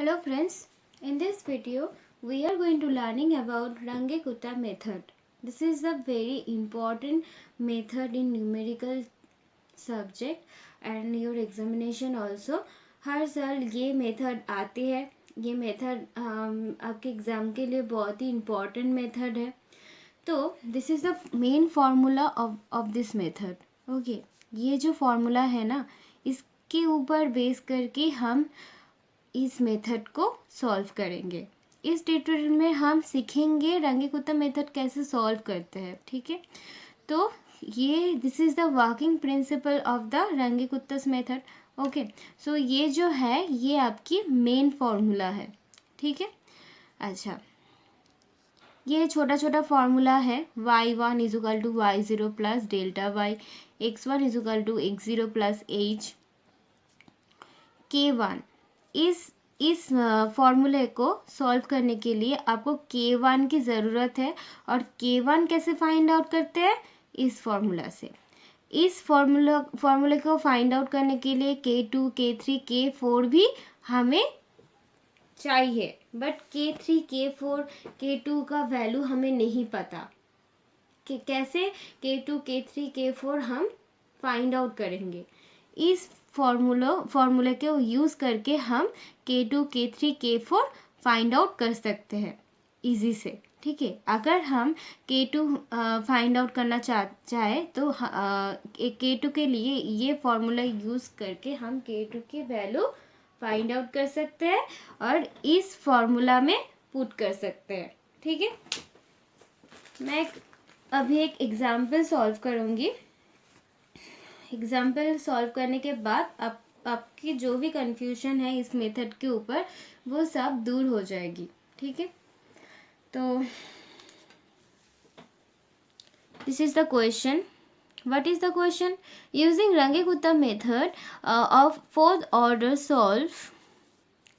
Hello friends, in this video we are going to learning about Runge-Kutta method. This is a very important method in numerical subject and your examination also. हर साल ये method आती है. ये method आपके exam के लिए बहुत ही important method है. तो this is the main formula of this method. Okay, ये जो फार्मूला है ना, इसके ऊपर बेस करके हम इस मेथड को सॉल्व करेंगे. इस ट्यूटोरियल में हम सीखेंगे रंगे-कुत्ता मेथड कैसे सॉल्व करते हैं. ठीक है, तो ये this is the working principle of the Runge Kutta's method. Okay, so ये जो है ये आपकी मेन फार्मूला है. ठीक है, अच्छा, ये छोटा छोटा फार्मूला है. y1 is equal to y0 plus delta y, x1 is equal to x0 plus h, k1. इस फॉर्मूले को सॉल्व करने के लिए आपको k1 की ज़रूरत है. और k1 कैसे फाइंड आउट करते हैं? इस फॉर्मूला से. इस फॉर्मूले को फाइंड आउट करने के लिए k2, k3, k4 भी हमें चाहिए. बट k3, k4, k2 का वैल्यू हमें नहीं पता कि कैसे k2, k3, k4 हम फाइंड आउट करेंगे. इस फॉर्मूले को यूज़ करके हम k2, k3, k4 find out कर सकते हैं इजी से. ठीक है, अगर हम k2 फाइंड आउट करना चाहे तो k2 के लिए ये फॉर्मूला यूज़ करके हम k2 की वैल्यू फाइंड आउट कर सकते हैं और इस फॉर्मूला में पुट कर सकते हैं. ठीक है, मैं अभी एक एग्जाम्पल सॉल्व करूँगी. एग्जाम्पल सॉल्व करने के बाद आपकी जो भी कंफ्यूजन है इस मेथड के ऊपर वो सब दूर हो जाएगी. ठीक है, तो this is the question. What is the question? Using Runge Kutta method of fourth order solve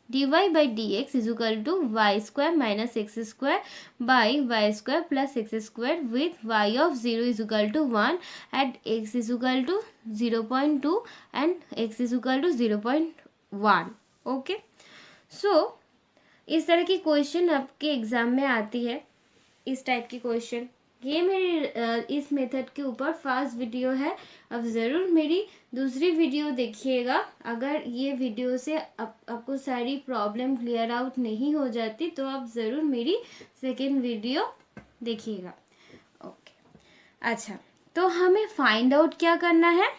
dy by dx is equal to y square minus x square by y square plus x square with y of 0 is equal to 1 at x is equal to 0.2 and x is equal to 0.1. Okay, सो इस तरह की question आपके exam में आती है. इस type की question ये मेरी इस मेथड के ऊपर फर्स्ट वीडियो है. अब ज़रूर मेरी दूसरी वीडियो देखिएगा. अगर ये वीडियो से आपको सारी प्रॉब्लम क्लियर आउट नहीं हो जाती तो आप ज़रूर मेरी सेकेंड वीडियो देखिएगा. ओके, अच्छा, तो हमें फाइंड आउट क्या करना है?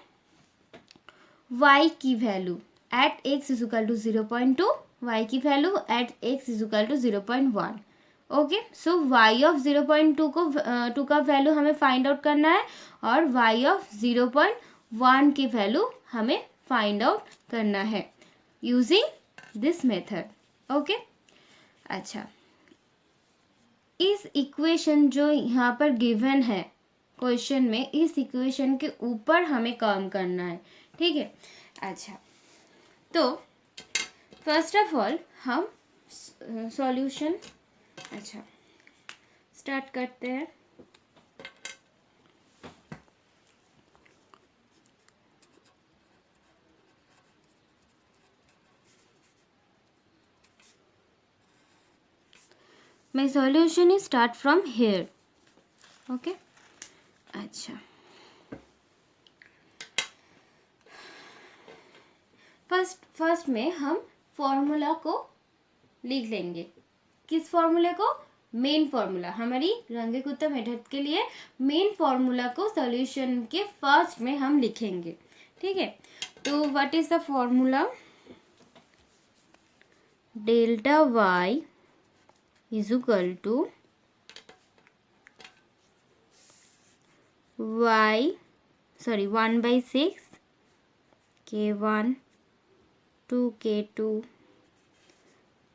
y की value at x is equal to 0.2, y की value at x is equal to 0.1. Okay, so y of 0.2 को 2 का वैल्यू हमें फाइंड आउट करना है और y ऑफ 0.1 की वैल्यू हमें फाइंड आउट करना है यूजिंग दिस मेथड. ओके, अच्छा, इस इक्वेशन जो यहाँ पर गिवन है क्वेश्चन में, इस इक्वेशन के ऊपर हमें काम करना है. ठीक है, अच्छा, तो फर्स्ट ऑफ ऑल हम सॉल्यूशन अच्छा स्टार्ट करते हैं. My solution is start from here. Okay, अच्छा, फर्स्ट में हम फॉर्मूला को लिख लेंगे. किस फॉर्मूले को? Main formula. हमारी रंगे-कुत्ता मेथड के लिए मेन फॉर्मूला को सॉल्यूशन के फर्स्ट में हम लिखेंगे. ठीक है, तो what is the formula? Delta y is equal to y 1/6 k1 2k2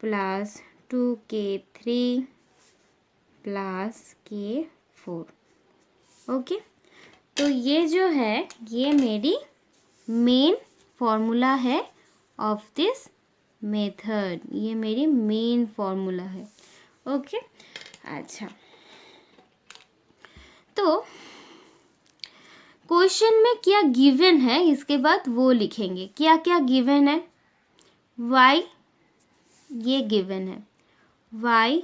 plus 2k3 plus k4. Okay, तो ये जो है ये मेरी मेन फॉर्मूला है ऑफ दिस मेथड. ये मेरी मेन फॉर्मूला है. ओके, अच्छा, तो क्वेश्चन में क्या गिवन है इसके बाद वो लिखेंगे. क्या क्या गिवन है? y ये गिवन है y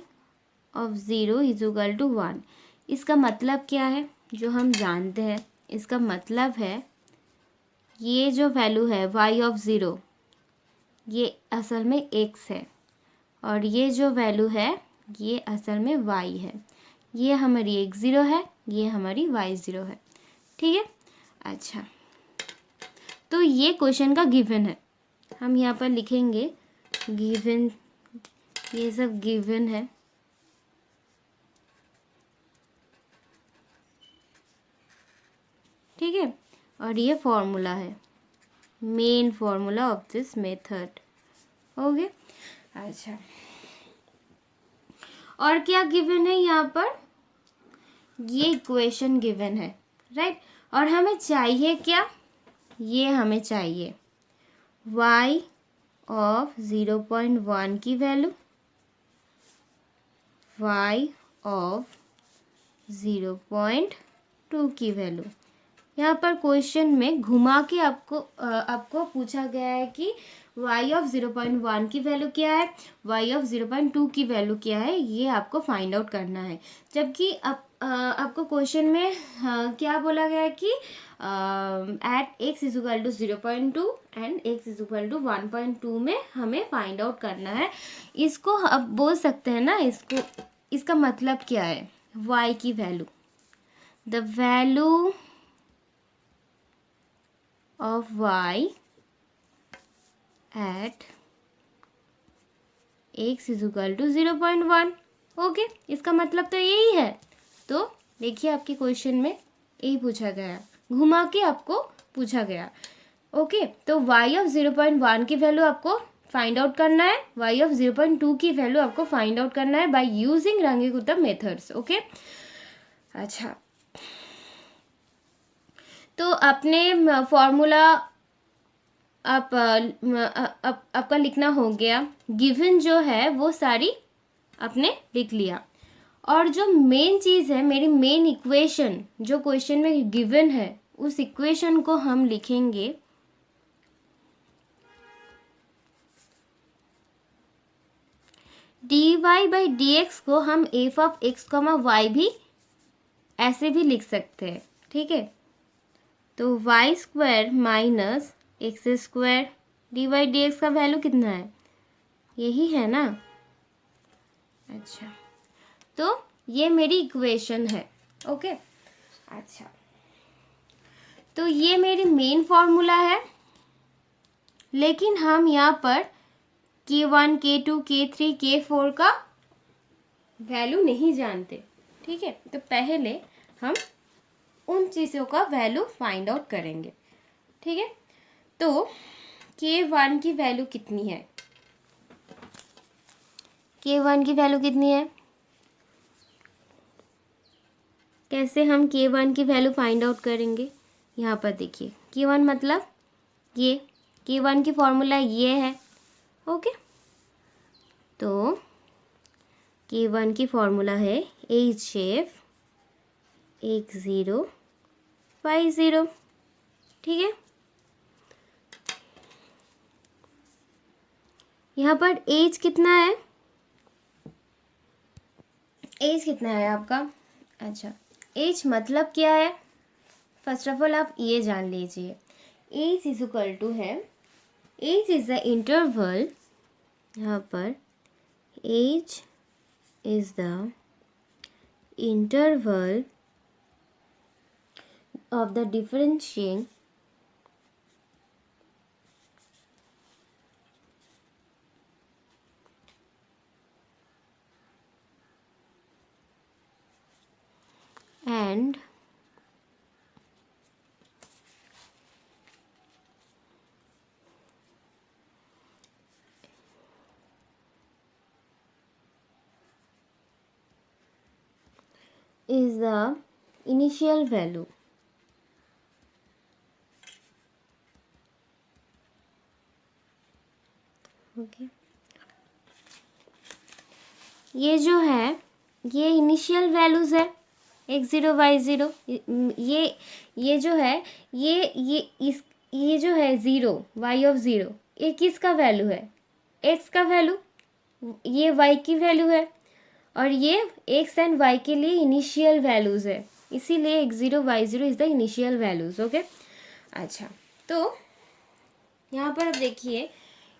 of 0 is equal to 1। इसका मतलब क्या है जो हम जानते हैं, इसका मतलब है ये जो वैल्यू है y ऑफ 0 ये असल में x है और ये जो वैल्यू है ये असल में y है। ये हमारी x0 है, ये हमारी y0 है। ठीक है, अच्छा तो ये क्वेश्चन का गिवन है, हम यहाँ पर लिखेंगे गिवन, ये सब गिवन है। ठीक है, और ये फॉर्मूला है, main formula of this method. Okay, अच्छा और क्या गिवन है यहाँ पर, ये इक्वेशन गिवन है, राइट। और हमें चाहिए क्या, ये हमें चाहिए y ऑफ 0.1 की वैल्यू, y ऑफ 0.2 की वैल्यू। यहाँ पर क्वेश्चन में घुमा के आपको पूछा गया है कि y ऑफ 0.1 की वैल्यू क्या है, y ऑफ 0.2 की वैल्यू क्या है, ये आपको फाइंड आउट करना है। जबकि आपको क्वेश्चन में क्या बोला गया है कि at x is equal to 0.2 and x is equal to 1.2 में हमें फाइंड आउट करना है। इसको अब बोल सकते हैं ना, इसका मतलब क्या है, y की value, the value of y at x is equal to 0.1। Okay, इसका मतलब तो यही है। तो देखिए आपके क्वेश्चन में यही पूछा गया, घुमा के आपको पूछा गया। ओके, तो y ऑफ 0.1 की वैल्यू आपको फाइंड आउट करना है, y ऑफ 0.2 की वैल्यू आपको फाइंड आउट करना है बाय यूजिंग रंगीकुत्तम मेथड्स। ओके, अच्छा तो अपने फॉर्मूला आपका लिखना हो गया, गिवन जो है वो सारी आपने लिख लिया। और जो मेन चीज़ है, मेरी मेन इक्वेशन जो क्वेश्चन में गिवन है, उस इक्वेशन को हम लिखेंगे dy बाई dx को हम f ऑफ x, y भी ऐसे भी लिख सकते हैं। ठीक है, तो y square minus x square d y d x का वैल्यू कितना है, यही है ना। अच्छा, तो ये मेरी इक्वेशन है। ओके, अच्छा तो ये मेरी मेन फॉर्मूला है, लेकिन हम यहाँ पर K1, K2, K3, K4 का वैल्यू नहीं जानते। ठीक है, तो पहले हम उन चीज़ों का वैल्यू फाइंड आउट करेंगे। ठीक है, तो K1 की वैल्यू कितनी है, K1 की वैल्यू कितनी है, कैसे हम K1 की वैल्यू फाइंड आउट करेंगे। यहाँ पर देखिए K1 मतलब ये, K1 की फॉर्मूला ये है। ओके, तो K1 की फॉर्मूला है HF x0 y0। ठीक है, यहाँ पर एज कितना है, एज कितना है आपका। अच्छा, एज मतलब क्या है, फर्स्ट ऑफ ऑल आप ये जान लीजिए, एज इज इक्वल टू है, एज इज द इंटरवल, यहाँ पर h is the interval of the differentiation and is the initial value। Okay, ये जो है ये इनिशियल वैल्यूज़ है x0 y0। ये जो है ये जो है 0 y ऑफ 0, ये किसका वैल्यू है, x का वैल्यू। ये y की वैल्यू है और ये x एंड y के लिए इनिशियल वैल्यूज़ है, इसीलिए x0 y0 is the initial values. Okay, अच्छा, तो यहाँ पर अब देखिए,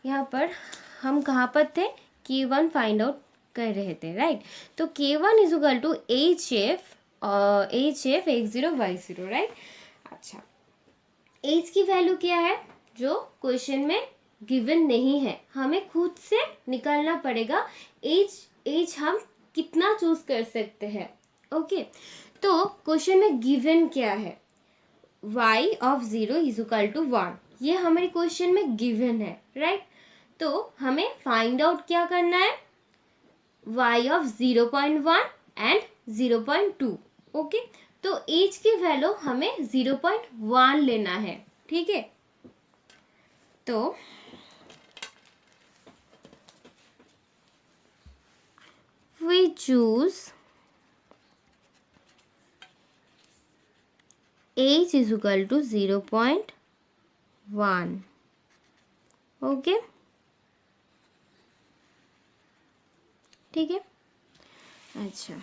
यहाँ पर हम कहाँ पर थे, K1 फाइंड आउट कर रहे थे, राइट। तो K1 is equal to HF x0 y0, right. अच्छा, एज की वैल्यू क्या है जो क्वेश्चन में गिवन नहीं है, हमें खुद से निकालना पड़ेगा। एज हम कितना चूज कर सकते हैं। ओके, तो क्वेश्चन में गिवन क्या है, y of 0 is equal to 1, ये हमारे क्वेश्चन में गिवन है, राइट। तो हमें फाइंड आउट क्या करना है, y ऑफ 0.1 एंड 0.2। ओके, तो एज की वैल्यू हमें 0.1 लेना है, ठीक है। तो we choose age is equal to 0.1। Okay, ठीक है। अच्छा,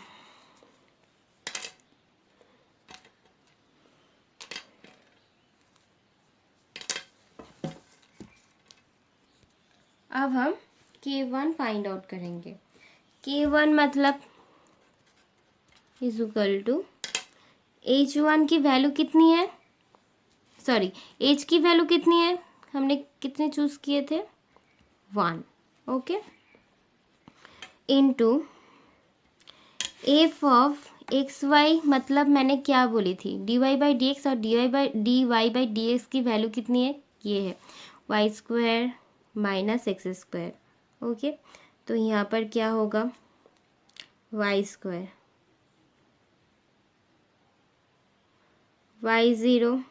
अब हम K1 फाइंड आउट करेंगे। K1 मतलब इज इक्वल टू H1 की वैल्यू कितनी है, सॉरी एज की वैल्यू कितनी है, हमने कितने चूज किए थे, 1। Okay, into f of x y, मतलब मैंने क्या बोली थी, dy बाई डी एक्स, और dy बाई डी एक्स की वैल्यू कितनी है, ये है y square minus x square. Okay, तो यहाँ पर क्या होगा, वाई स्क्वायर y0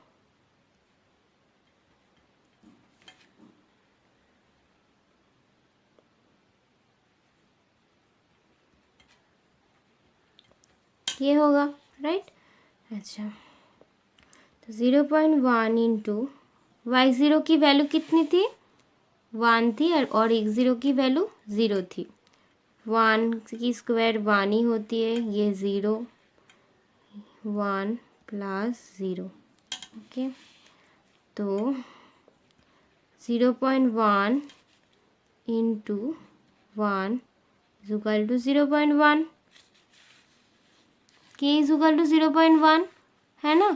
ये होगा, राइट। अच्छा, तो 0.1 इंटू y0 की वैल्यू कितनी थी, 1 थी, और x0 की वैल्यू 0 थी। 1 की स्क्वायर 1 ही होती है, ये 0, 1 प्लस 0। ओके, तो 0.1 into 1 is equal to 0.1, k is equal to 0.1, है ना।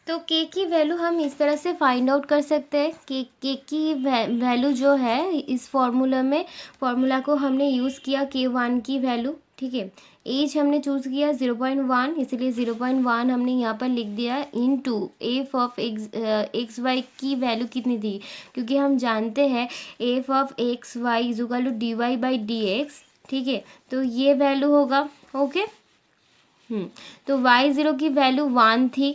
तो k की वैल्यू हम इस तरह से फाइंड आउट कर सकते हैं कि k की वैल्यू जो है, इस फॉर्मूला में, फॉर्मूला को हमने यूज़ किया K1 की वैल्यू, ठीक है। एज हमने चूज़ किया 0.1, इसलिए 0.1 हमने यहाँ पर लिख दिया, into f of x y की वैल्यू कितनी थी, क्योंकि हम जानते हैं f of x y is equal to d y by d x, ठीक है। तो ये वैल्यू होगा। ओके, तो y0 की वैल्यू 1 थी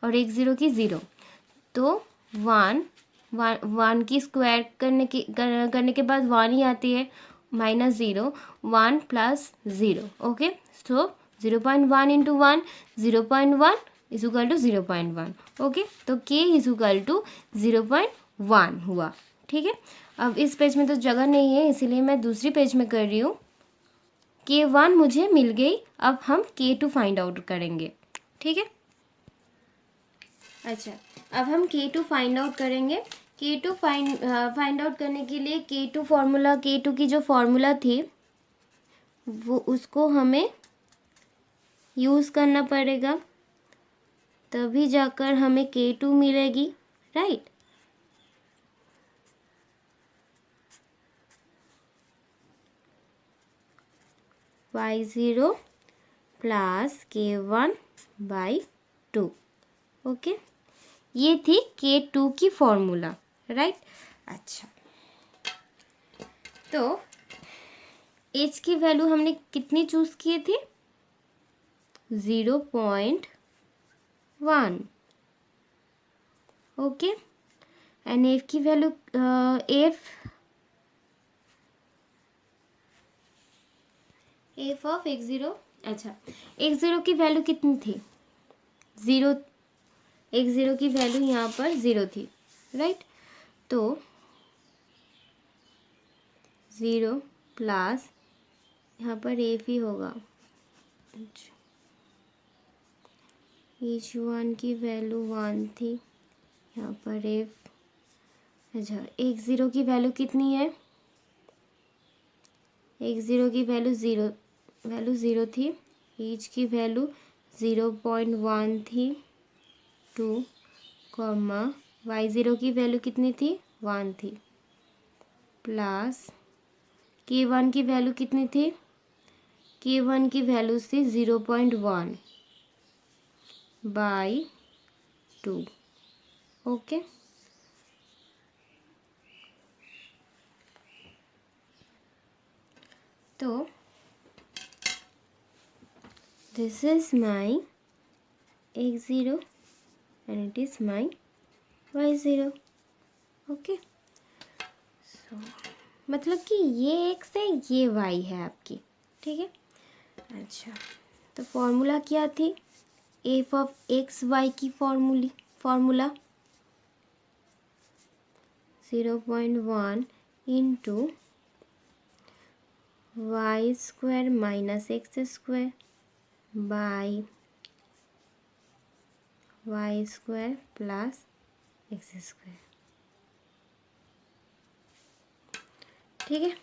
और x0 की 0, तो 1 की स्क्वायर करने के बाद 1 ही आती है, minus 0, 1 plus 0। Okay, so 0.1 into 1, 0.1 is equal to 0.1। Okay, तो k इज इक्वल टू 0.1 हुआ, ठीक है। अब इस पेज में तो जगह नहीं है, इसीलिए मैं दूसरी पेज में कर रही हूँ। K1 मुझे मिल गई, अब हम K2 फाइंड आउट करेंगे, ठीक है। अच्छा, अब हम K2 फाइंड आउट करेंगे। K2 फाइंड आउट करने के लिए K2 फार्मूला, K2 की जो फार्मूला थी वो, उसको हमें यूज़ करना पड़ेगा, तभी जाकर हमें K2 मिलेगी, right. y0 plus K1 by 2। Okay, ये थी K2 की फॉर्मूला, राइट। अच्छा, तो एज की वैल्यू हमने कितनी चूज़ की थी, 0.1। ओके, एंड एफ की वैल्यू, एफ ऑफ x0, अच्छा x0 की वैल्यू कितनी थी, 0, x0 की वैल्यू यहाँ पर 0 थी, राइट। तो 0 प्लस यहाँ पर एफ ही होगा। h1 की वैल्यू 1 थी, यहाँ पर एफ। अच्छा, x0 की वैल्यू कितनी है? x0 की वैल्यू ज़ीरो थी। h की वैल्यू 0.1 थी 2, कॉमा y0 की वैल्यू कितनी थी? 1 थी, प्लस k1 की वैल्यू कितनी थी? k1 की वैल्यू थी 0.1 बाई 2। ओके, तो this is my x0 and it is my y0। Okay, so मतलब कि ये x है, ये y है आपकी, ठीक है। अच्छा, तो फॉर्मूला क्या थी? एफ ऑफ एक्स वाई की formula 0.1 into y square minus x square by y square plus x square, ठीक है।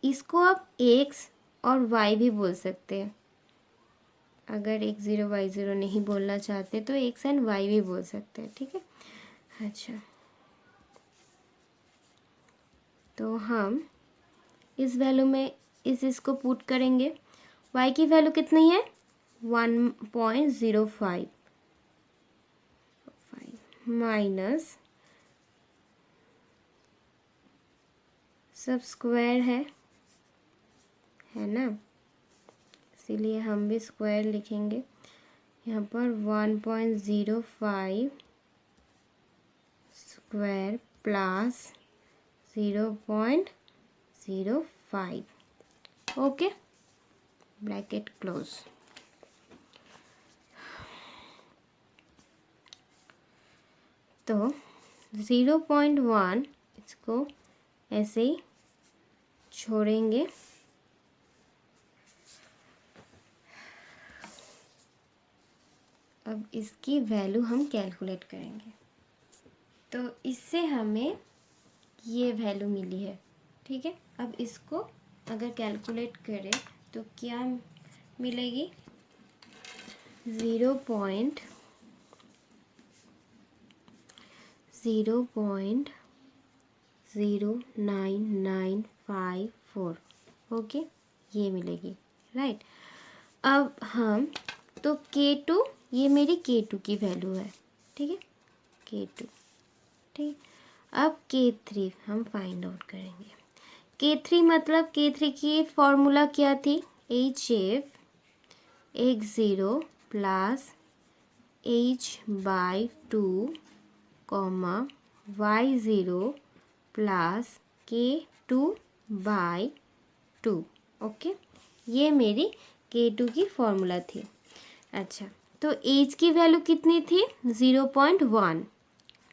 इसको आप एक्स और वाई भी बोल सकते हैं, अगर x0 y0 नहीं बोलना चाहते तो एक्स एंड वाई भी बोल सकते हैं, ठीक है। अच्छा, तो हम इस वैल्यू में इसको पुट करेंगे। y की वैल्यू कितनी है? 1.05 माइनस सब स्क्वायर है ना, इसीलिए हम भी स्क्वायर लिखेंगे। यहाँ पर 1.05 square plus 0.05, okay, bracket close. तो 0.1 इसको ऐसे ही छोड़ेंगे, अब इसकी वैल्यू हम कैलकुलेट करेंगे। तो इससे हमें ये वैल्यू मिली है, ठीक है। अब इसको अगर कैलकुलेट करें तो क्या मिलेगी? 0.0994, ओके, ये मिलेगी, राइट। अब हम तो K2, ये मेरी K2 की वैल्यू है, ठीक है, K2, ठीक। अब K3 हम फाइंड आउट करेंगे। K3 मतलब K3 की फॉर्मूला क्या थी? HF x0 plus h/2 comma y0 plus K2/2, okay, ये मेरी K2 की फॉर्मूला थी। अच्छा, तो h की वैल्यू कितनी थी? 0.1,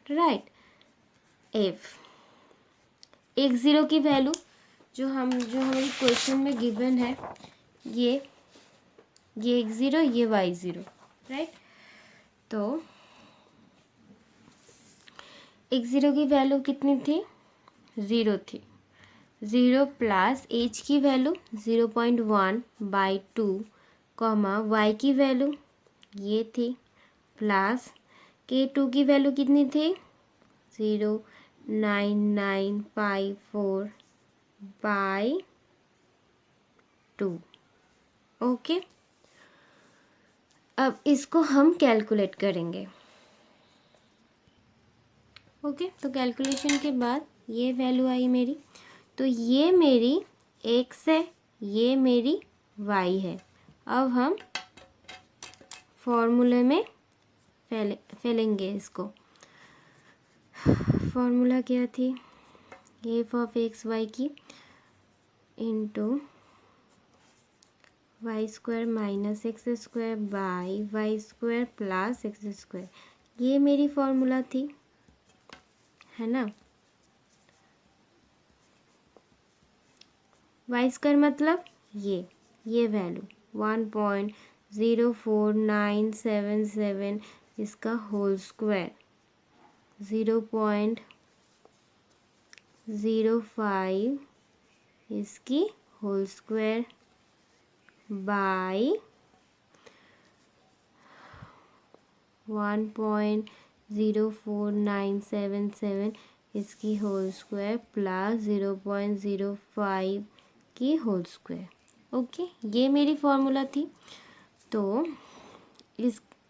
राइट। f x0 की वैल्यू जो हमारी क्वेश्चन में गिवन है, ये x0, ये y0, राइट। तो x0 की वैल्यू कितनी थी? 0 थी। 0 प्लस h की वैल्यू 0.1/2 कॉमा y की वैल्यू ये थी, प्लस K2 की वैल्यू कितनी थी? 0.9954/2, ओके। अब इसको हम कैलकुलेट करेंगे, ओके। तो कैलकुलेशन के बाद ये वैल्यू आई मेरी, तो ये मेरी x है, ये मेरी y है। अब हम फॉर्मूले में फैलेंगे इसको। फॉर्मूला क्या थी? एफ ऑफ एक्स वाई की into y square minus x square by y square plus x square, ये मेरी फॉर्मूला थी, है ना। वाई स्क्वायर मतलब ये वैल्यू 1.04977 इसका होल स्क्वायर, 0.05 इसकी होल स्क्वायर बाई 1.04977 इसकी होल स्क्वायर प्लस 0.05 की होल स्क्वायर। ओके, ये मेरी फॉर्मूला थी। तो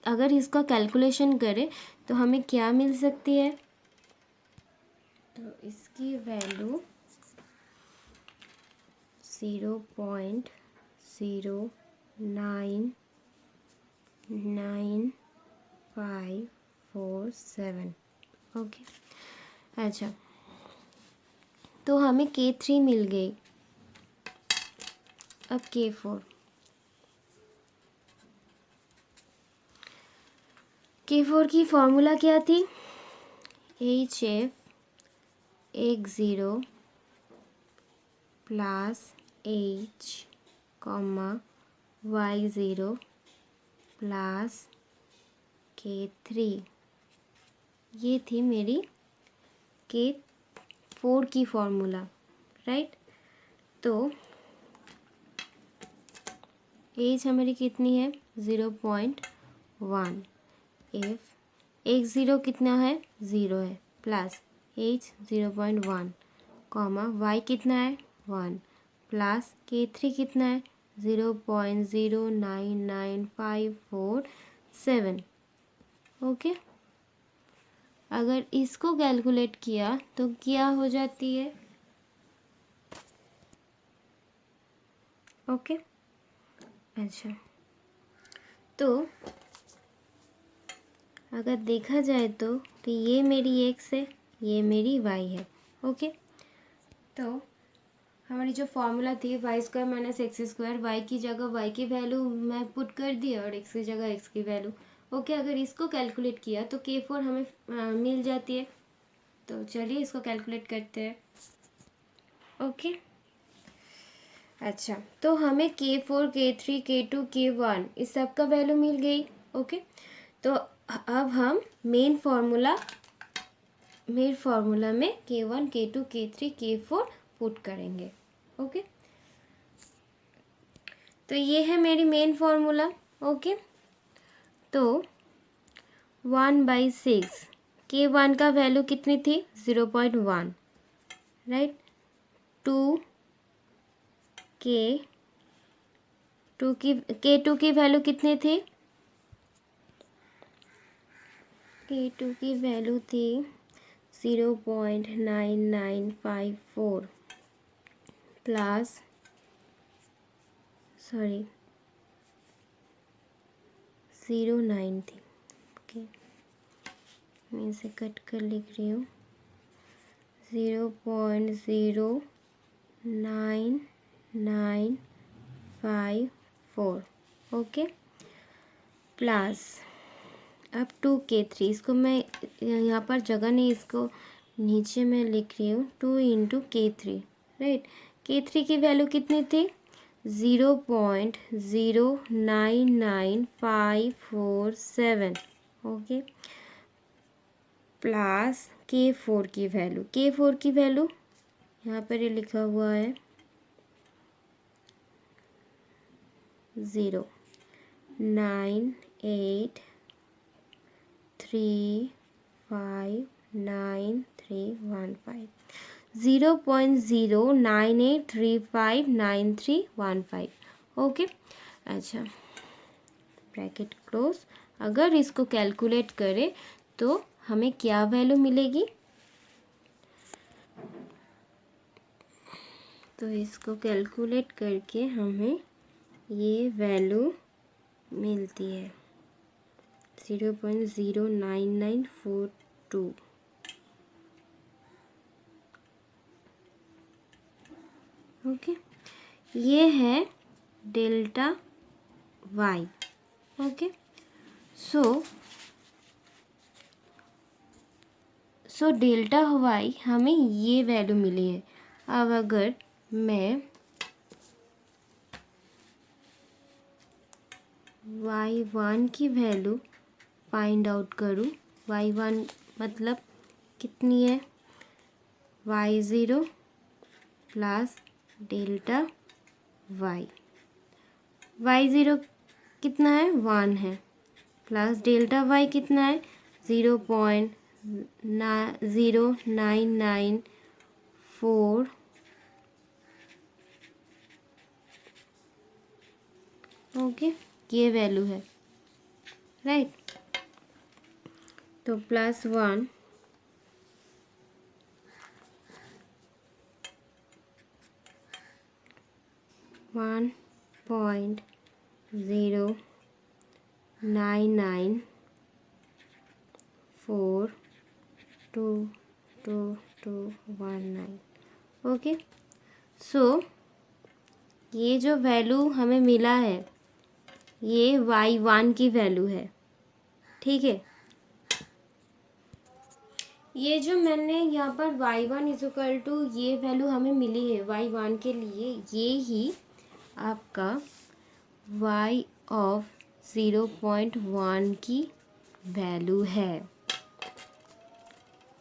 अगर इसका कैलकुलेशन करें तो हमें क्या मिल सकती है, तो इसकी वैल्यू 0.0999547। ओके, अच्छा, तो हमें K3 मिल गई। अब K4 की फॉर्मूला क्या थी, HF X0 plus H Y0 plus K3, ये थी मेरी K4 की फॉर्मूला, राइट। तो एज हमारी कितनी है 0.1, इफ X0 कितना है 0 है, प्लस H 0.1 कॉमा Y कितना है 1 प्लस K3 कितना है 0.0999547। ओके, अगर इसको कैलकुलेट किया तो क्या हो जाती है, ओके। अच्छा, तो अगर देखा जाए तो ये मेरी x है, ये मेरी y है। ओके, तो हमारी जो फॉर्मूला थी y square minus x square, वाई की जगह y की वैल्यू मैं पुट कर दी और x की जगह x की वैल्यू। ओके, अगर इसको कैलकुलेट किया तो K4 हमें मिल जाती है। तो चलिए इसको कैलकुलेट करते हैं। ओके, अच्छा, तो हमें K4 K3 K2 K1 इस सब का वैल्यू मिल गई। ओके, तो अब हम मेन फार्मूला में K1 K2 K3 K4 put करेंगे। ओके, तो ये है मेरी मेन फार्मूला। ओके, तो 1/6 K1 का वैल्यू कितनी थी 0.1, राइट। 2K2 की वैल्यू कितनी थी, K2 की वैल्यू थी 0.9954 प्लस 09 थी। ओके, मैं इसे कट कर लिख रही हूँ, 0.09954। ओके, प्लस अब 2K3, इसको मैं यहाँ पर जगह नहीं, इसको नीचे मैं लिख रही हूँ 2 इंटू K3, राइट। K3 की वैल्यू कितनी थी 0.099547। ओके, प्लस K4 की वैल्यू यहाँ पर ये लिखा हुआ है 0.98359315 0.098359315। ओके, अच्छा, ब्रैकेट क्लोज। अगर इसको कैलकुलेट करें तो हमें क्या वैल्यू मिलेगी, तो इसको कैलकुलेट करके हमें ये वैल्यू मिलती है 0.09942। ओके, ये है delta y. Okay, so delta y हमें ये वैल्यू मिली है। अब अगर मैं y1 की वैल्यू फाइंड आउट करूँ। y1 मतलब कितनी है, y0 प्लस डेल्टा y0 कितना है 1 है, प्लस डेल्टा y कितना है 0.0994। ओके, ये वैल्यू है, राइट। तो प्लस 1 1.0994222219। ओके, सो ये जो वैल्यू हमें मिला है ये y1 की वैल्यू है, ठीक है। ये जो मैंने यहाँ पर y1 इक्वल टू ये वैल्यू हमें मिली है y1 के लिए, ये ही आपका y ऑफ 0.1 की वैल्यू है,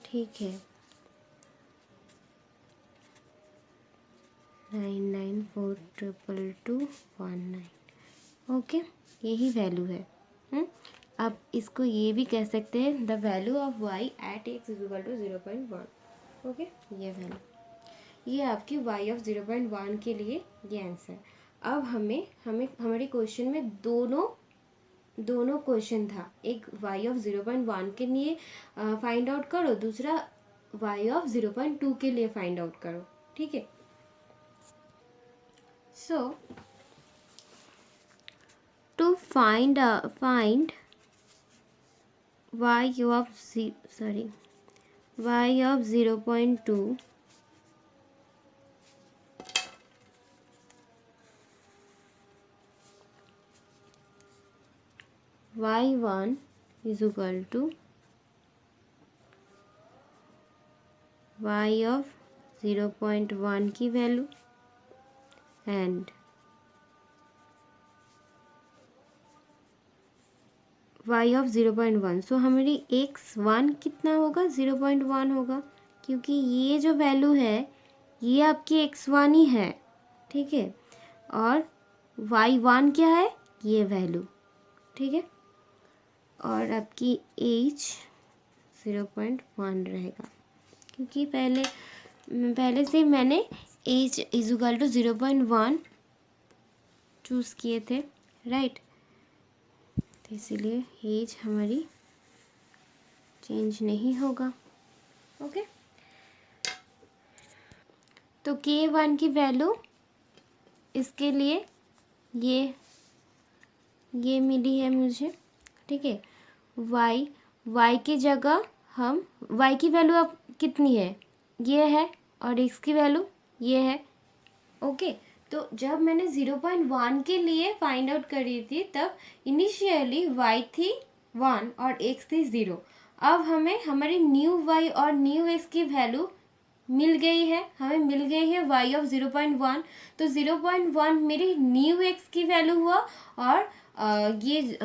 ठीक है। 99422219, ओके, यही वैल्यू है। अब इसको ये भी कह सकते हैं the value of y at x equal to 0.1, okay, ये वैल्यू, ये आपकी y ऑफ 0.1 के लिए ये आंसर। अब हमें हमारे क्वेश्चन में दोनों क्वेश्चन था, एक y ऑफ 0.1 के लिए फाइंड आउट करो, दूसरा y ऑफ 0.2 के लिए फाइंड आउट करो, ठीक है। सो to find y of 0.2, y1 is equal to y of 0.1 की वैल्यू एंड y ऑफ 0.1। सो हमारी x1 कितना होगा 0.1 होगा, क्योंकि ये जो वैल्यू है ये आपकी x1 ही है, ठीक है, और y1 क्या है ये वैल्यू, ठीक है, और आपकी h 0.1 रहेगा, क्योंकि पहले से मैंने h is equal to 0.1 choose किए थे, राइट। तो इसीलिए एज हमारी चेंज नहीं होगा, ओके। तो k1 की वैल्यू इसके लिए ये मिली है मुझे, ठीक है। y की जगह हम y की वैल्यू अब कितनी है ये है, और x की वैल्यू ये है, ओके। तो जब मैंने 0.1 के लिए फाइंड आउट करी थी तब इनिशियली y थी 1 और x थी 0। अब हमें हमारी न्यू y और न्यू x की वैल्यू मिल गई है, हमें मिल गई है y ऑफ 0.1। तो 0.1 मेरी न्यू x की वैल्यू हुआ, और ये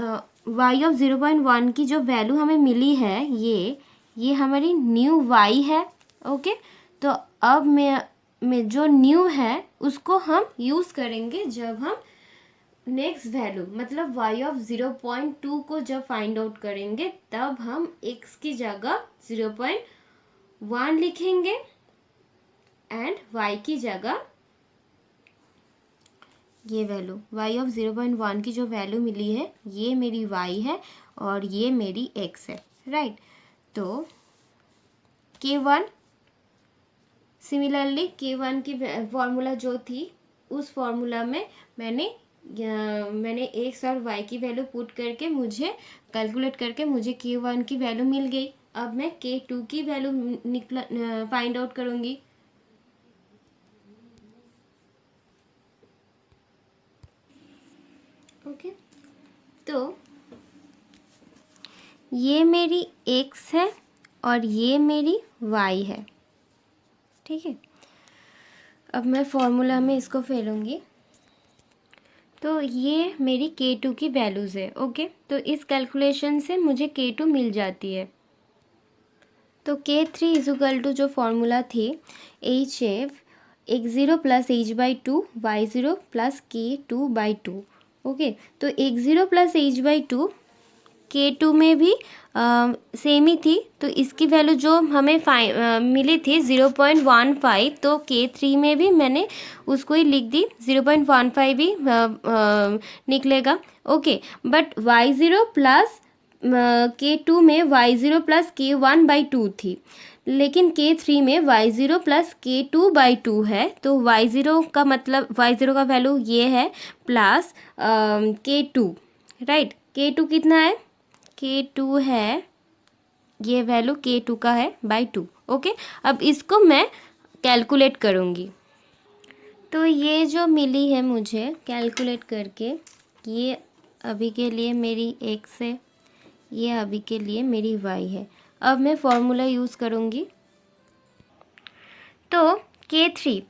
y ऑफ 0.1 की जो वैल्यू हमें मिली है ये हमारी न्यू y है, ओके। तो अब मैं जो न्यू है उसको हम यूज़ करेंगे जब हम नेक्स्ट वैल्यू मतलब y ऑफ 0.2 को जब फाइंड आउट करेंगे, तब हम x की जगह 0.1 लिखेंगे एंड y की जगह ये वैल्यू y ऑफ 0.1 की जो वैल्यू मिली है ये मेरी y है और ये मेरी x है, राइट। तो k1 सिमिलरली k1 की फॉर्मूला जो थी उस फॉर्मूला में मैंने x और y की वैल्यू पुट करके मुझे कैलकुलेट करके मुझे k1 की वैल्यू मिल गई। अब मैं k2 की वैल्यू फाइंड आउट करूँगी। ओके, तो ये मेरी x है और ये मेरी y है, ठीक है। अब मैं फॉर्मूला में इसको फेरूँगी। तो ये मेरी K2 की वैल्यूज़ है। ओके, तो इस कैलकुलेशन से मुझे K2 मिल जाती है। तो K3 इजुकल टू जो फॉर्मूला थी HF x0 plus h/2 y0 plus K2/2। Okay, तो x0 प्लस h/2 K2 में भी सेम ही थी, तो इसकी वैल्यू जो हमें मिली थी 0.15, तो K3 में भी मैंने उसको ही लिख दी, 0.15 ही निकलेगा। Okay, but y0 plus K2 में y0 प्लस K1/2 थी, लेकिन K3 में y0 प्लस K2/2 है, तो y0 का मतलब y0 का वैल्यू ये है प्लस K2, राइट। K2 कितना है? K2 है, ये वैल्यू K2 का है /2। ओके, अब इसको मैं कैलकुलेट करूँगी। तो ये जो मिली है मुझे कैलकुलेट करके, ये अभी के लिए मेरी x है, ये अभी के लिए मेरी y है। अब मैं फॉर्मूला यूज़ करूँगी। तो K3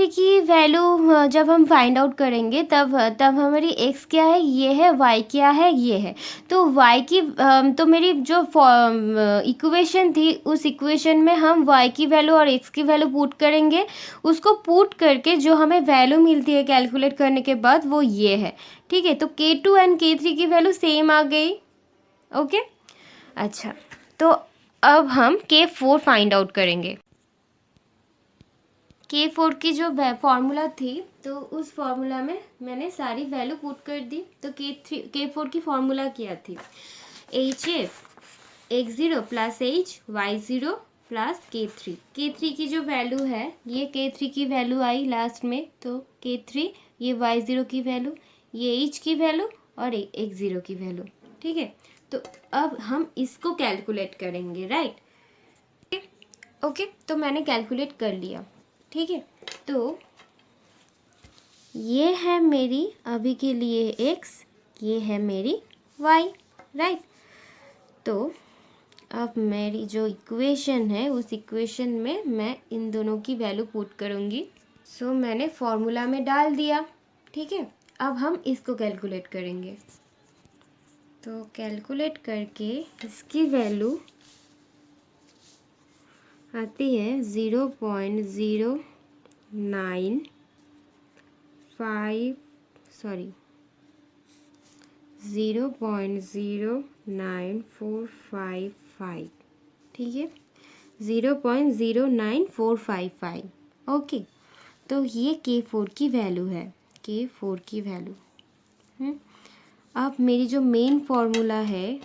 की वैल्यू जब हम फाइंड आउट करेंगे तब हमारी x क्या है, ये है, y क्या है, ये है। तो y की तो मेरी जो इक्वेशन थी, उस इक्वेशन में हम y की वैल्यू और x की वैल्यू पुट करेंगे। उसको पुट करके जो हमें वैल्यू मिलती है कैलकुलेट करने के बाद, वो ये है। ठीक है, तो K2 एंड K3 की वैल्यू सेम आ गई। ओके, अच्छा, तो अब हम K4 फाइंड आउट करेंगे। K4 की जो फॉर्मूला थी, तो उस फॉर्मूला में मैंने सारी वैल्यू पुट कर दी। तो K4 की फॉर्मूला क्या थी? HF x0 plus h y0 plus K3 की जो वैल्यू है, ये K3 की वैल्यू आई लास्ट में, तो K3, ये y0 की वैल्यू, ये h की वैल्यू और x0 की वैल्यू। ठीक है, तो अब हम इसको कैलकुलेट करेंगे, राइट। ओके, तो मैंने कैलकुलेट कर लिया। ठीक है, तो ये है मेरी अभी के लिए x, ये है मेरी y, राइट। तो अब मेरी जो इक्वेशन है, उस इक्वेशन में मैं इन दोनों की वैल्यू पुट करूँगी। सो मैंने फॉर्मूला में डाल दिया। ठीक है, अब हम इसको कैलकुलेट करेंगे। तो कैलकुलेट करके इसकी वैल्यू आती है 0.09455। ठीक है, 0.09455। ओके, तो ये K4 की वैल्यू है, K4 की वैल्यू। अब मेरी जो मेन फॉर्मूला है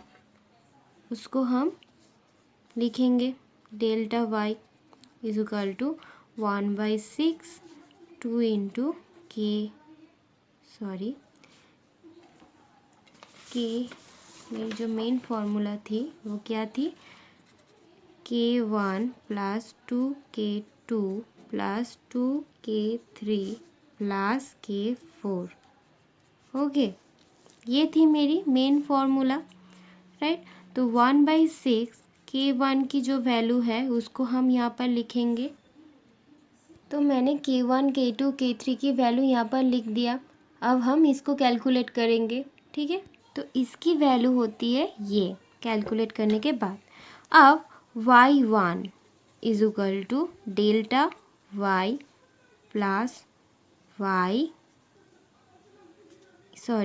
उसको हम लिखेंगे, delta y is equal to 1/6 2 into के मेरी जो मेन फॉर्मूला थी वो क्या थी? K1 plus 2K2 plus 2K3 plus K4। Okay, ये थी मेरी मेन फॉर्मूला, राइट। तो 1/6 K1 की जो वैल्यू है उसको हम यहाँ पर लिखेंगे। तो मैंने K1 K2 K3 की वैल्यू यहाँ पर लिख दिया। अब हम इसको कैलकुलेट करेंगे। ठीक है, तो इसकी वैल्यू होती है ये, कैलकुलेट करने के बाद। अब y1 is equal to delta y plus y,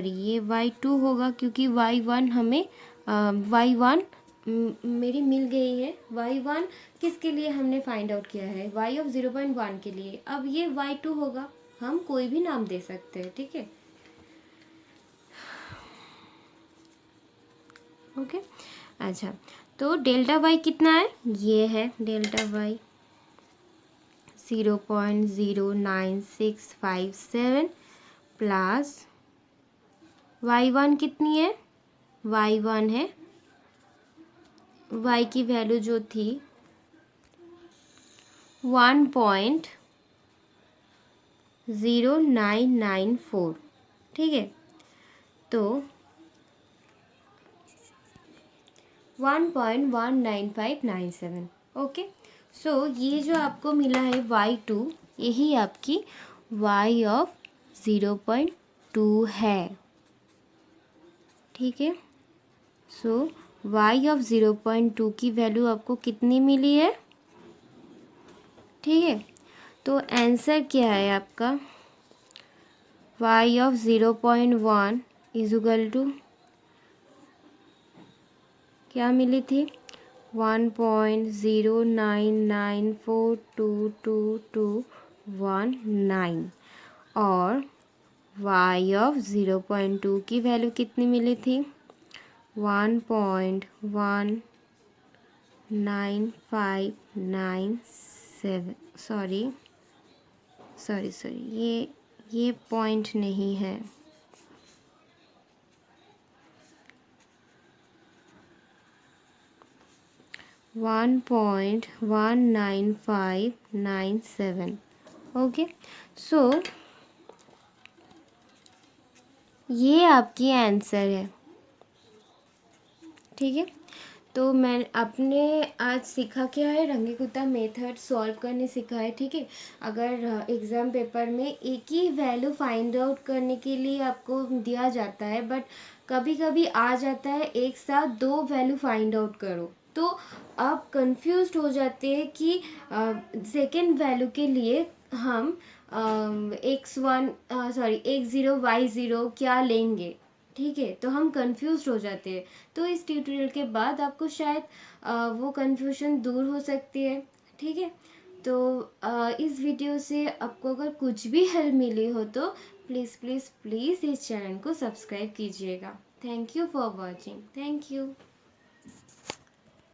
ये y2 होगा, क्योंकि y1 हमें y1 मेरी मिल गई है। y1 किसके लिए हमने फाइंड आउट किया है? y ऑफ 0.1 के लिए। अब ये y2 होगा, हम कोई भी नाम दे सकते हैं। ठीक है, ओके, अच्छा, तो डेल्टा y कितना है? ये है डेल्टा y 0.09657 प्लस y1 कितनी है? y1 है, y की वैल्यू जो थी 1.0994। ठीक है, तो 1.19597। ओके, सो ये जो आपको मिला है y2, यही आपकी y ऑफ 0.1 टू है, ठीक है। सो y ऑफ 0.2 की वैल्यू आपको कितनी मिली है, ठीक है। तो आंसर क्या है आपका, y of 0.1 is equal to क्या मिली थी, 1.0994222219 और y ऑफ 0.2 की वैल्यू कितनी मिली थी, 1.19597, सॉरी ये पॉइंट नहीं है, 1.19597, ओके। सो ये आपकी आंसर है, ठीक है। तो मैं आपने आज सीखा क्या है, रंगीकुत्ता मेथड सॉल्व करने सीखा है, ठीक है। अगर एग्ज़ाम पेपर में एक ही वैल्यू फाइंड आउट करने के लिए आपको दिया जाता है, बट कभी कभी आ जाता है एक साथ दो वैल्यू फाइंड आउट करो, तो आप कंफ्यूज्ड हो जाते हैं कि सेकेंड वैल्यू के लिए हम x0 क्या लेंगे, ठीक है। तो हम कंफ्यूज हो जाते हैं, तो इस ट्यूटोरियल के बाद आपको शायद वो कंफ्यूजन दूर हो सकती है, ठीक है। तो इस वीडियो से आपको अगर कुछ भी हेल्प मिली हो तो प्लीज़ प्लीज़ प्लीज़ इस चैनल को सब्सक्राइब कीजिएगा। Thank you for watching, thank you.